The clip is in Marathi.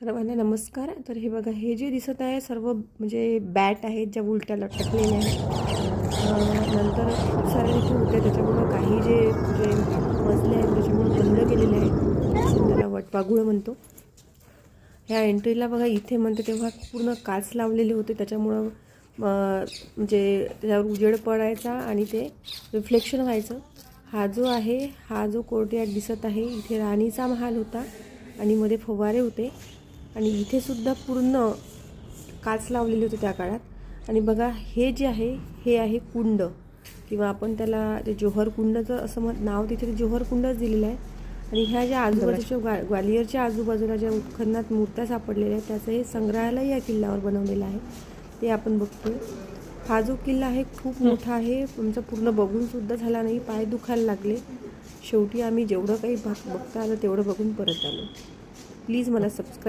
सर्वांना नमस्कार. तर हे बघा, हे जे दिसत आहे सर्व म्हणजे बॅट आहेत ज्या उलट्या लटकलेल्या आहेत. नंतर खूप साऱ्या तिथे होत्या, त्याच्यामुळं काही जे म्हणजे मजले आहेत त्याच्यामुळे बंद केलेले आहेत. आपण त्याला वटवाघूळ म्हणतो. ह्या एंट्रीला बघा इथे म्हणते तेव्हा पूर्ण काच लावलेले होते, त्याच्यामुळं म्हणजे त्याच्यावर उजेड पडायचा आणि ते रिफ्लेक्शन व्हायचं. हा जो कोर्टयार्ड दिसत आहे, इथे राणीचा महाल होता आणि मध्ये फवारे होते आणि इथे सुद्धा पूर्ण काच लावलेली होती त्या काळात. आणि बघा हे जे आहे हे आहे कुंड, किंवा आपण त्याला ते जोहर कुंडचं असं नाव तिथे जोहर कुंडच दिलेलं आहे. आणि ह्या ज्या आजूबाजूच्या ग्वालियरच्या आजूबाजूला ज्या उत्खननात मूर्त्या सापडलेल्या आहेत त्याचं हे संग्रहालय या किल्ल्यावर बनवलेलं आहे, ते आपण बघतोय. हा जो किल्ला आहे खूप मोठा आहे, आमचा पूर्ण बघूनसुद्धा झाला नाही, पाय दुखायला लागले. शेवटी आम्ही जेवढं काही बघता आलं तेवढं बघून परत आलो. प्लीज मला सबस्क्राईब